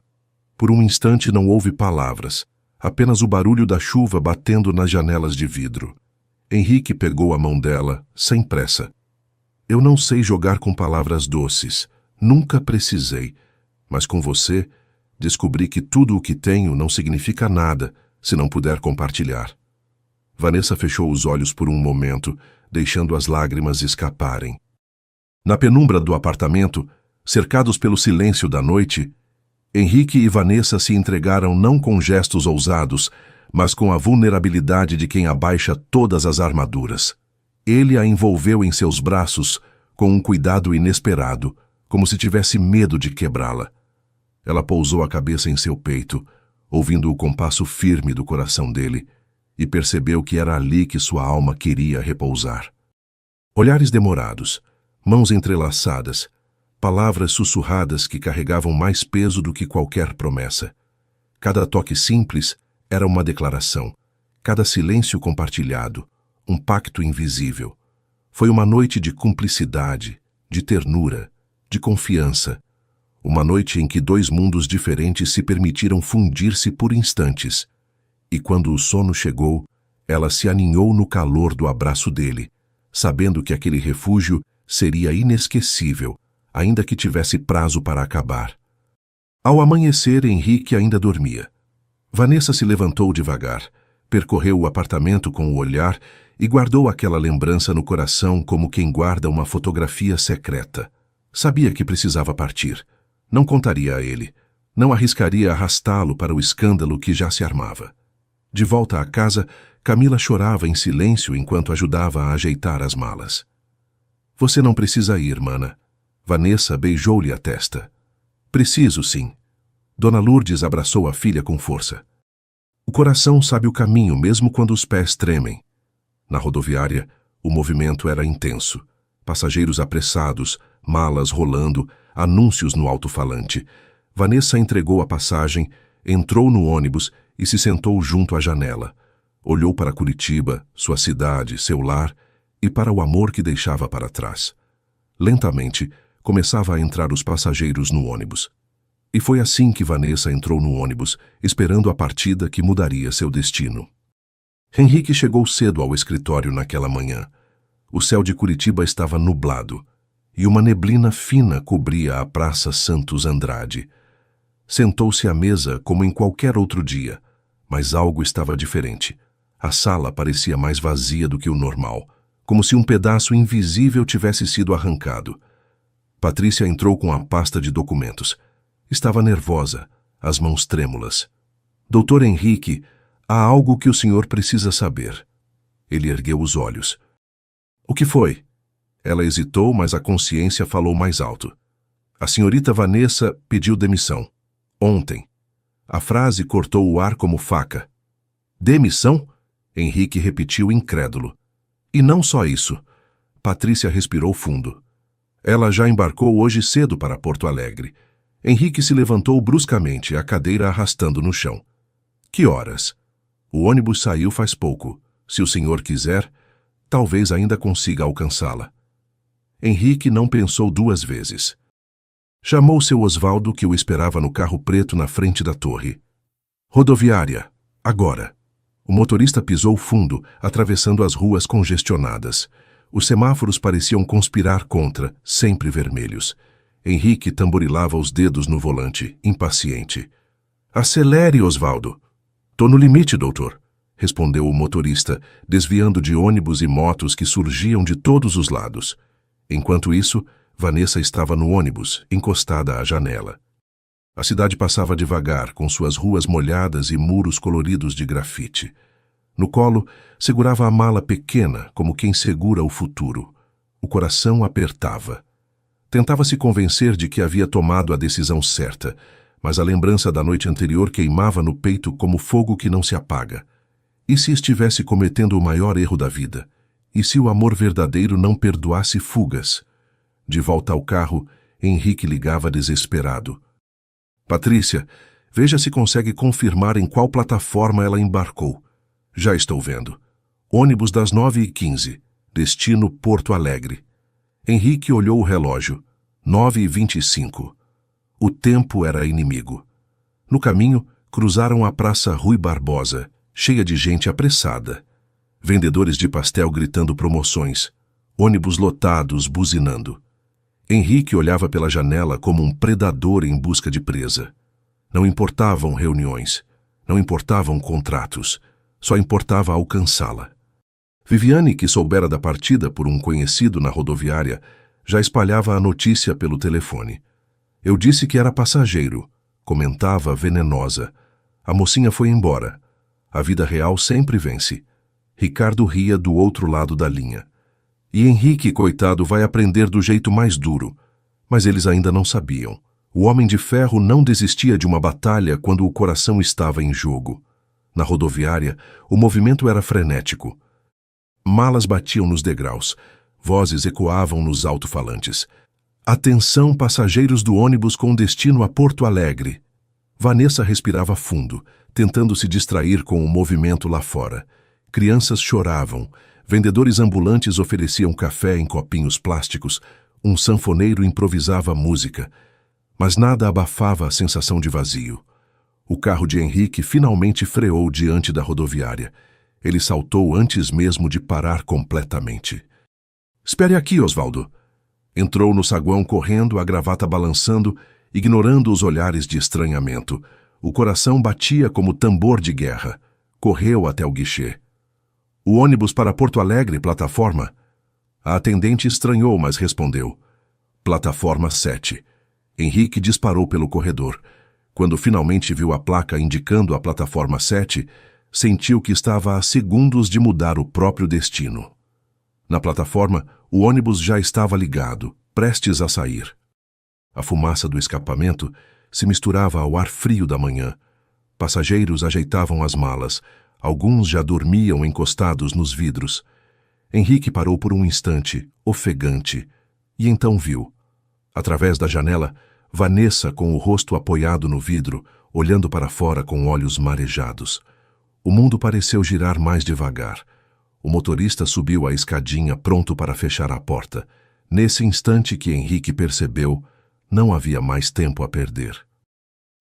Por um instante não houve palavras, apenas o barulho da chuva batendo nas janelas de vidro. Henrique pegou a mão dela, sem pressa. Eu não sei jogar com palavras doces. Nunca precisei. Mas com você, descobri que tudo o que tenho não significa nada se não puder compartilhar. Vanessa fechou os olhos por um momento, deixando as lágrimas escaparem. Na penumbra do apartamento, cercados pelo silêncio da noite, Henrique e Vanessa se entregaram não com gestos ousados, mas com a vulnerabilidade de quem abaixa todas as armaduras. Ele a envolveu em seus braços com um cuidado inesperado, como se tivesse medo de quebrá-la. Ela pousou a cabeça em seu peito, ouvindo o compasso firme do coração dele, e percebeu que era ali que sua alma queria repousar. Olhares demorados, mãos entrelaçadas, palavras sussurradas que carregavam mais peso do que qualquer promessa. Cada toque simples era uma declaração, cada silêncio compartilhado, um pacto invisível. Foi uma noite de cumplicidade, de ternura, de confiança. Uma noite em que dois mundos diferentes se permitiram fundir-se por instantes. E quando o sono chegou, ela se aninhou no calor do abraço dele, sabendo que aquele refúgio seria inesquecível, ainda que tivesse prazo para acabar. Ao amanhecer, Henrique ainda dormia. Vanessa se levantou devagar, percorreu o apartamento com o olhar e guardou aquela lembrança no coração como quem guarda uma fotografia secreta. Sabia que precisava partir. Não contaria a ele. Não arriscaria arrastá-lo para o escândalo que já se armava. De volta à casa, Camila chorava em silêncio enquanto ajudava a ajeitar as malas. Você não precisa ir, mana. Vanessa beijou-lhe a testa. Preciso, sim. Dona Lourdes abraçou a filha com força. O coração sabe o caminho mesmo quando os pés tremem. Na rodoviária, o movimento era intenso. Passageiros apressados, malas rolando, anúncios no alto-falante. Vanessa entregou a passagem, entrou no ônibus e se sentou junto à janela. Olhou para Curitiba, sua cidade, seu lar, e para o amor que deixava para trás. Lentamente, começava a entrar os passageiros no ônibus. E foi assim que Vanessa entrou no ônibus, esperando a partida que mudaria seu destino. Henrique chegou cedo ao escritório naquela manhã. O céu de Curitiba estava nublado, e uma neblina fina cobria a Praça Santos Andrade. Sentou-se à mesa como em qualquer outro dia, mas algo estava diferente. A sala parecia mais vazia do que o normal, como se um pedaço invisível tivesse sido arrancado. Patrícia entrou com a pasta de documentos. Estava nervosa, as mãos trêmulas. Doutor Henrique, há algo que o senhor precisa saber. Ele ergueu os olhos. O que foi? Ela hesitou, mas a consciência falou mais alto. A senhorita Vanessa pediu demissão. Ontem. A frase cortou o ar como faca. Demissão? Henrique repetiu incrédulo. E não só isso. Patrícia respirou fundo. Ela já embarcou hoje cedo para Porto Alegre. Henrique se levantou bruscamente, a cadeira arrastando no chão. Que horas? O ônibus saiu faz pouco. Se o senhor quiser, talvez ainda consiga alcançá-la. Henrique não pensou duas vezes. Chamou seu Osvaldo, que o esperava no carro preto na frente da torre. Rodoviária, agora. O motorista pisou fundo, atravessando as ruas congestionadas. Os semáforos pareciam conspirar contra, sempre vermelhos. Henrique tamborilava os dedos no volante, impaciente. Acelere, Osvaldo. Tô no limite, doutor, respondeu o motorista, desviando de ônibus e motos que surgiam de todos os lados. Enquanto isso, Vanessa estava no ônibus, encostada à janela. A cidade passava devagar, com suas ruas molhadas e muros coloridos de grafite. No colo, segurava a mala pequena, como quem segura o futuro. O coração apertava. Tentava se convencer de que havia tomado a decisão certa, mas a lembrança da noite anterior queimava no peito como fogo que não se apaga. E se estivesse cometendo o maior erro da vida? E se o amor verdadeiro não perdoasse fugas? De volta ao carro, Henrique ligava desesperado. Patrícia, veja se consegue confirmar em qual plataforma ela embarcou. Já estou vendo. Ônibus das 9h15, destino Porto Alegre. Henrique olhou o relógio. 9h25. O tempo era inimigo. No caminho, cruzaram a Praça Rui Barbosa, cheia de gente apressada. Vendedores de pastel gritando promoções. Ônibus lotados, buzinando. Henrique olhava pela janela como um predador em busca de presa. Não importavam reuniões, não importavam contratos, só importava alcançá-la. Viviane, que soubera da partida por um conhecido na rodoviária, já espalhava a notícia pelo telefone. Eu disse que era passageiro, comentava venenosa. A mocinha foi embora. A vida real sempre vence. Ricardo ria do outro lado da linha. E Henrique, coitado, vai aprender do jeito mais duro. Mas eles ainda não sabiam. O Homem de Ferro não desistia de uma batalha quando o coração estava em jogo. Na rodoviária, o movimento era frenético. Malas batiam nos degraus. Vozes ecoavam nos alto-falantes. Atenção, passageiros do ônibus com destino a Porto Alegre. Vanessa respirava fundo, tentando se distrair com o movimento lá fora. Crianças choravam. Vendedores ambulantes ofereciam café em copinhos plásticos, um sanfoneiro improvisava música, mas nada abafava a sensação de vazio. O carro de Henrique finalmente freou diante da rodoviária. Ele saltou antes mesmo de parar completamente. Espere aqui, Osvaldo. Entrou no saguão correndo, a gravata balançando, ignorando os olhares de estranhamento. O coração batia como tambor de guerra. Correu até o guichê. O ônibus para Porto Alegre, plataforma. A atendente estranhou, mas respondeu. Plataforma 7. Henrique disparou pelo corredor. Quando finalmente viu a placa indicando a plataforma 7, sentiu que estava a segundos de mudar o próprio destino. Na plataforma, o ônibus já estava ligado, prestes a sair. A fumaça do escapamento se misturava ao ar frio da manhã. Passageiros ajeitavam as malas. Alguns já dormiam encostados nos vidros. Henrique parou por um instante, ofegante, e então viu. Através da janela, Vanessa com o rosto apoiado no vidro, olhando para fora com olhos marejados. O mundo pareceu girar mais devagar. O motorista subiu a escadinha pronto para fechar a porta. Nesse instante que Henrique percebeu, não havia mais tempo a perder.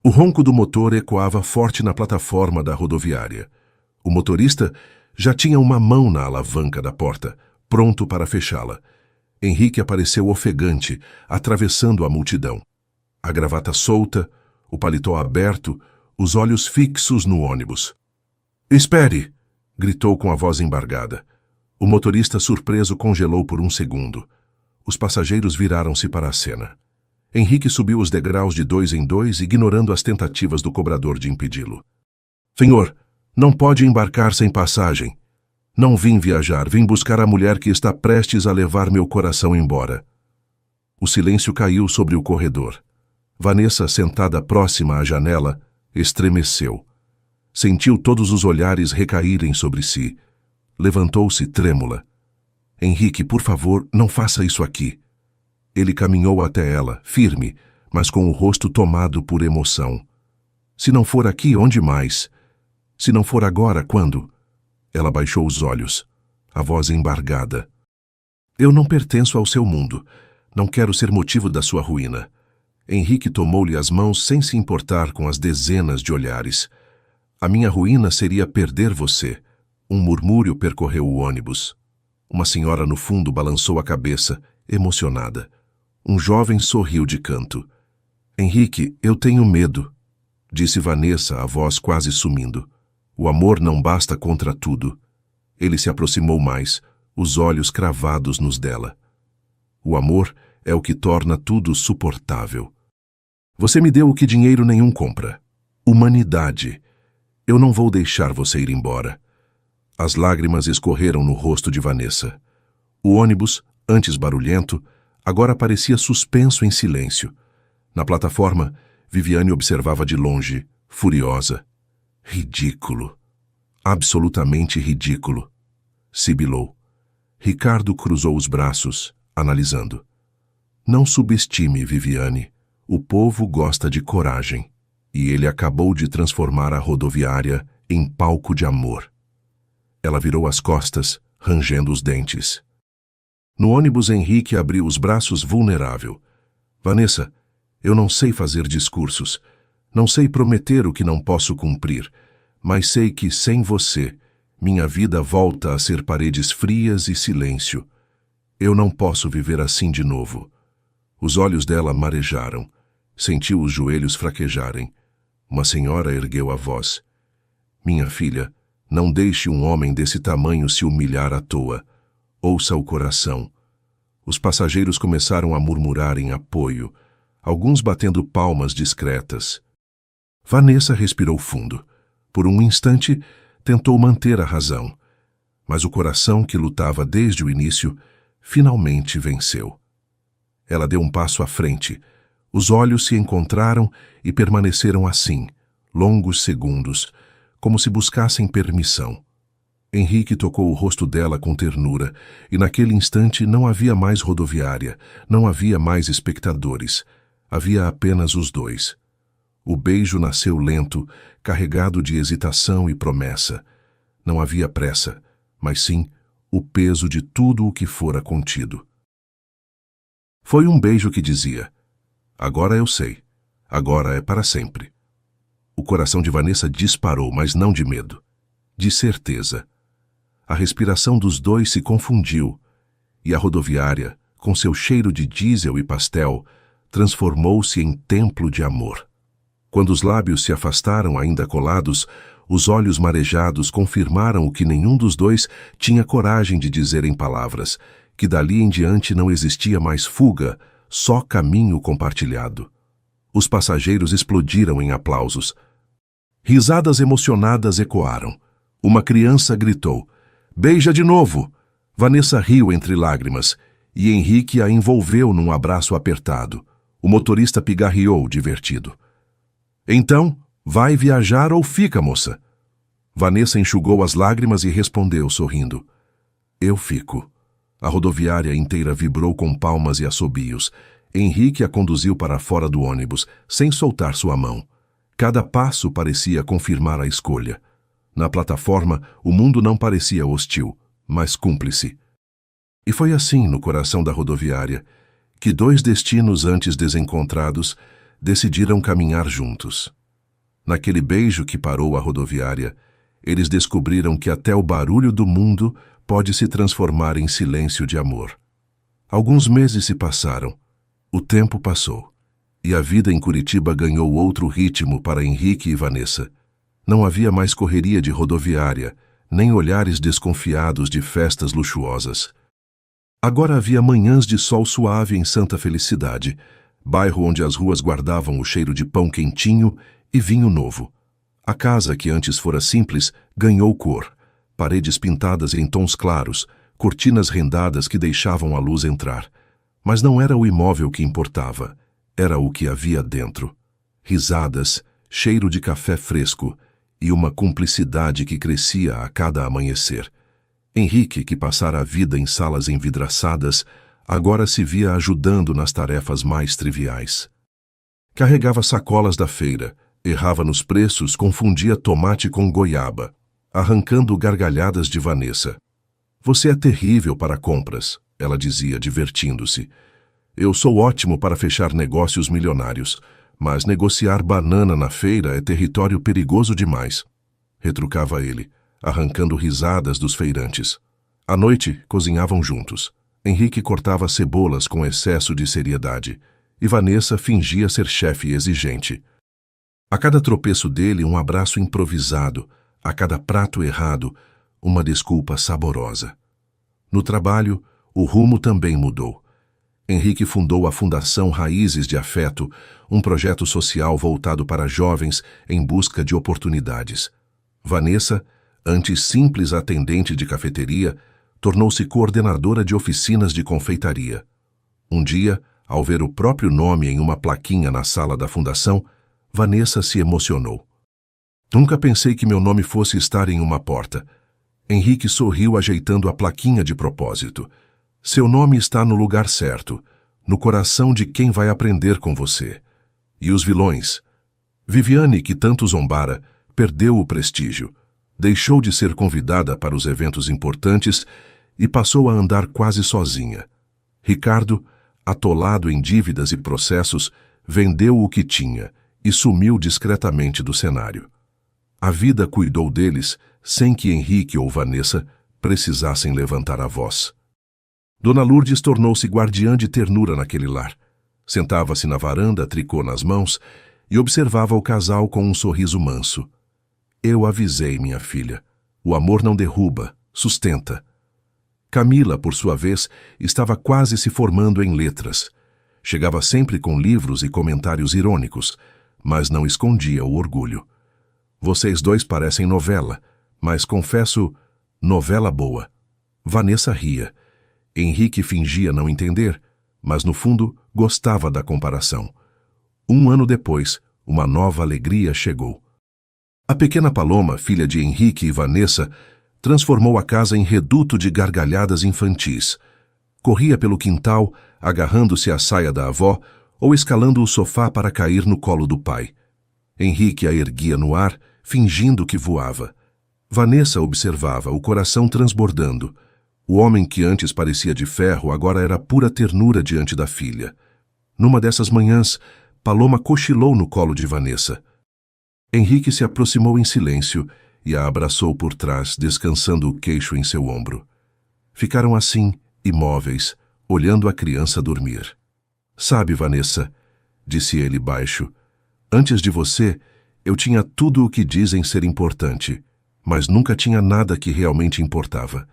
O ronco do motor ecoava forte na plataforma da rodoviária. O motorista já tinha uma mão na alavanca da porta, pronto para fechá-la. Henrique apareceu ofegante, atravessando a multidão. A gravata solta, o paletó aberto, os olhos fixos no ônibus. — Espere! Gritou com a voz embargada. O motorista surpreso congelou por um segundo. Os passageiros viraram-se para a cena. Henrique subiu os degraus de 2 em 2, ignorando as tentativas do cobrador de impedi-lo. Senhor, não pode embarcar sem passagem. Não vim viajar, vim buscar a mulher que está prestes a levar meu coração embora. O silêncio caiu sobre o corredor. Vanessa, sentada próxima à janela, estremeceu. Sentiu todos os olhares recaírem sobre si. Levantou-se trêmula. Henrique, por favor, não faça isso aqui. Ele caminhou até ela, firme, mas com o rosto tomado por emoção. Se não for aqui, onde mais? Se não for agora, quando? Ela baixou os olhos, a voz embargada. Eu não pertenço ao seu mundo. Não quero ser motivo da sua ruína. Henrique tomou-lhe as mãos sem se importar com as dezenas de olhares. A minha ruína seria perder você. Um murmúrio percorreu o ônibus. Uma senhora no fundo balançou a cabeça, emocionada. Um jovem sorriu de canto. Henrique, eu tenho medo, disse Vanessa, a voz quase sumindo. O amor não basta contra tudo. Ele se aproximou mais, os olhos cravados nos dela. O amor é o que torna tudo suportável. Você me deu o que dinheiro nenhum compra. Humanidade. Eu não vou deixar você ir embora. As lágrimas escorreram no rosto de Vanessa. O ônibus, antes barulhento, agora parecia suspenso em silêncio. Na plataforma, Viviane observava de longe, furiosa. Ridículo. Absolutamente ridículo. Sibilou. Ricardo cruzou os braços, analisando. Não subestime, Viviane. O povo gosta de coragem. E ele acabou de transformar a rodoviária em palco de amor. Ela virou as costas, rangendo os dentes. No ônibus, Henrique abriu os braços vulnerável. Vanessa, eu não sei fazer discursos. Não sei prometer o que não posso cumprir. Mas sei que, sem você, minha vida volta a ser paredes frias e silêncio. Eu não posso viver assim de novo. Os olhos dela marejaram. Sentiu os joelhos fraquejarem. Uma senhora ergueu a voz. Minha filha, não deixe um homem desse tamanho se humilhar à toa. Ouça o coração. Os passageiros começaram a murmurar em apoio, alguns batendo palmas discretas. Vanessa respirou fundo. Por um instante, tentou manter a razão. Mas o coração, que lutava desde o início, finalmente venceu. Ela deu um passo à frente. Os olhos se encontraram e permaneceram assim, longos segundos, como se buscassem permissão. Henrique tocou o rosto dela com ternura, e naquele instante não havia mais rodoviária, não havia mais espectadores. Havia apenas os dois. O beijo nasceu lento, carregado de hesitação e promessa. Não havia pressa, mas sim o peso de tudo o que fora contido. Foi um beijo que dizia: agora eu sei, agora é para sempre. O coração de Vanessa disparou, mas não de medo, de certeza. A respiração dos dois se confundiu, e a rodoviária, com seu cheiro de diesel e pastel, transformou-se em templo de amor. Quando os lábios se afastaram ainda colados, os olhos marejados confirmaram o que nenhum dos dois tinha coragem de dizer em palavras, que dali em diante não existia mais fuga, só caminho compartilhado. Os passageiros explodiram em aplausos. Risadas emocionadas ecoaram. Uma criança gritou: beija de novo! Vanessa riu entre lágrimas, e Henrique a envolveu num abraço apertado. O motorista pigarreou, divertido. Então, vai viajar ou fica, moça? Vanessa enxugou as lágrimas e respondeu, sorrindo: eu fico. A rodoviária inteira vibrou com palmas e assobios. Henrique a conduziu para fora do ônibus, sem soltar sua mão. Cada passo parecia confirmar a escolha. Na plataforma, o mundo não parecia hostil, mas cúmplice. E foi assim, no coração da rodoviária, que dois destinos antes desencontrados decidiram caminhar juntos. Naquele beijo que parou a rodoviária, eles descobriram que até o barulho do mundo pode se transformar em silêncio de amor. Alguns meses se passaram. O tempo passou. E a vida em Curitiba ganhou outro ritmo para Henrique e Vanessa. Não havia mais correria de rodoviária, nem olhares desconfiados de festas luxuosas. Agora havia manhãs de sol suave em Santa Felicidade, bairro onde as ruas guardavam o cheiro de pão quentinho e vinho novo. A casa, que antes fora simples, ganhou cor. Paredes pintadas em tons claros, cortinas rendadas que deixavam a luz entrar. Mas não era o imóvel que importava, era o que havia dentro. Risadas, cheiro de café fresco e uma cumplicidade que crescia a cada amanhecer. Henrique, que passara a vida em salas envidraçadas, agora se via ajudando nas tarefas mais triviais. Carregava sacolas da feira, errava nos preços, confundia tomate com goiaba, arrancando gargalhadas de Vanessa. "Você é terrível para compras", ela dizia, divertindo-se. "Eu sou ótimo para fechar negócios milionários, mas negociar banana na feira é território perigoso demais", retrucava ele, arrancando risadas dos feirantes. À noite, cozinhavam juntos. Henrique cortava cebolas com excesso de seriedade, e Vanessa fingia ser chefe exigente. A cada tropeço dele, um abraço improvisado, a cada prato errado, uma desculpa saborosa. No trabalho, o rumo também mudou. Henrique fundou a Fundação Raízes de Afeto, um projeto social voltado para jovens em busca de oportunidades. Vanessa, antes simples atendente de cafeteria, tornou-se coordenadora de oficinas de confeitaria. Um dia, ao ver o próprio nome em uma plaquinha na sala da fundação, Vanessa se emocionou. "Nunca pensei que meu nome fosse estar em uma porta." Henrique sorriu ajeitando a plaquinha de propósito. "Seu nome está no lugar certo, no coração de quem vai aprender com você." E os vilões? Viviane, que tanto zombara, perdeu o prestígio, deixou de ser convidada para os eventos importantes e passou a andar quase sozinha. Ricardo, atolado em dívidas e processos, vendeu o que tinha e sumiu discretamente do cenário. A vida cuidou deles sem que Henrique ou Vanessa precisassem levantar a voz. Dona Lourdes tornou-se guardiã de ternura naquele lar. Sentava-se na varanda, tricô nas mãos, e observava o casal com um sorriso manso. "Eu avisei, minha filha. O amor não derruba, sustenta." Camila, por sua vez, estava quase se formando em letras. Chegava sempre com livros e comentários irônicos, mas não escondia o orgulho. "Vocês dois parecem novela, mas confesso, novela boa." Vanessa ria. Henrique fingia não entender, mas no fundo gostava da comparação. 1 ano depois, uma nova alegria chegou. A pequena Paloma, filha de Henrique e Vanessa, transformou a casa em reduto de gargalhadas infantis. Corria pelo quintal, agarrando-se à saia da avó ou escalando o sofá para cair no colo do pai. Henrique a erguia no ar, fingindo que voava. Vanessa observava, o coração transbordando. O homem que antes parecia de ferro agora era pura ternura diante da filha. Numa dessas manhãs, Paloma cochilou no colo de Vanessa. Henrique se aproximou em silêncio e a abraçou por trás, descansando o queixo em seu ombro. Ficaram assim, imóveis, olhando a criança dormir. "Sabe, Vanessa", disse ele baixo, "antes de você, eu tinha tudo o que dizem ser importante, mas nunca tinha nada que realmente importava."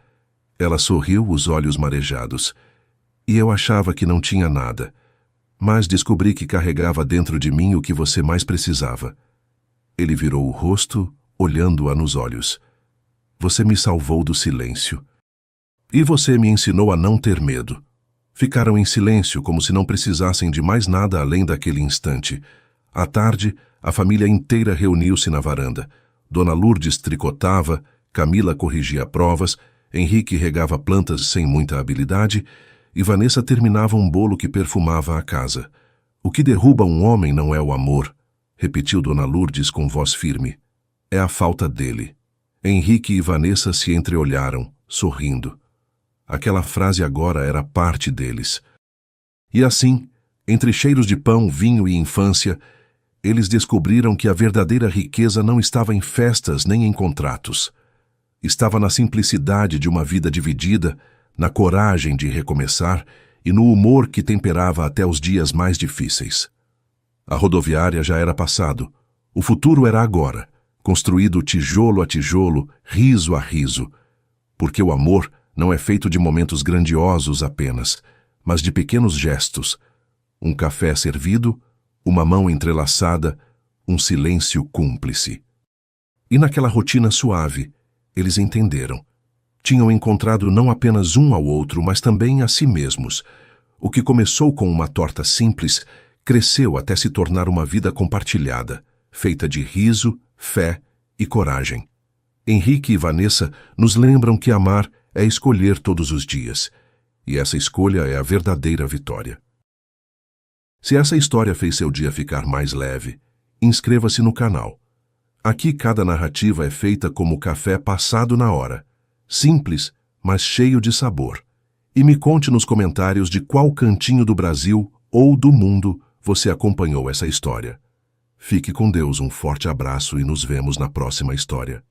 Ela sorriu, os olhos marejados. "E eu achava que não tinha nada, mas descobri que carregava dentro de mim o que você mais precisava." Ele virou o rosto, olhando-a nos olhos. "Você me salvou do silêncio. E você me ensinou a não ter medo." Ficaram em silêncio, como se não precisassem de mais nada além daquele instante. À tarde, a família inteira reuniu-se na varanda. Dona Lourdes tricotava, Camila corrigia provas, Henrique regava plantas sem muita habilidade e Vanessa terminava um bolo que perfumava a casa. "O que derruba um homem não é o amor", repetiu Dona Lourdes com voz firme. "É a falta dele." Henrique e Vanessa se entreolharam, sorrindo. Aquela frase agora era parte deles. E assim, entre cheiros de pão, vinho e infância, eles descobriram que a verdadeira riqueza não estava em festas nem em contratos. Estava na simplicidade de uma vida dividida, na coragem de recomeçar e no humor que temperava até os dias mais difíceis. A rodoviária já era passado. O futuro era agora. construído tijolo a tijolo, riso a riso, porque o amor não é feito de momentos grandiosos apenas, mas de pequenos gestos, um café servido, uma mão entrelaçada, um silêncio cúmplice. E naquela rotina suave, eles entenderam. Tinham encontrado não apenas um ao outro, mas também a si mesmos. O que começou com uma torta simples, cresceu até se tornar uma vida compartilhada, feita de riso, fé e coragem. Henrique e Vanessa nos lembram que amar é escolher todos os dias, e essa escolha é a verdadeira vitória. Se essa história fez seu dia ficar mais leve, inscreva-se no canal. Aqui cada narrativa é feita como café passado na hora, simples, mas cheio de sabor. E me conte nos comentários de qual cantinho do Brasil ou do mundo você acompanhou essa história. Fique com Deus, um forte abraço e nos vemos na próxima história.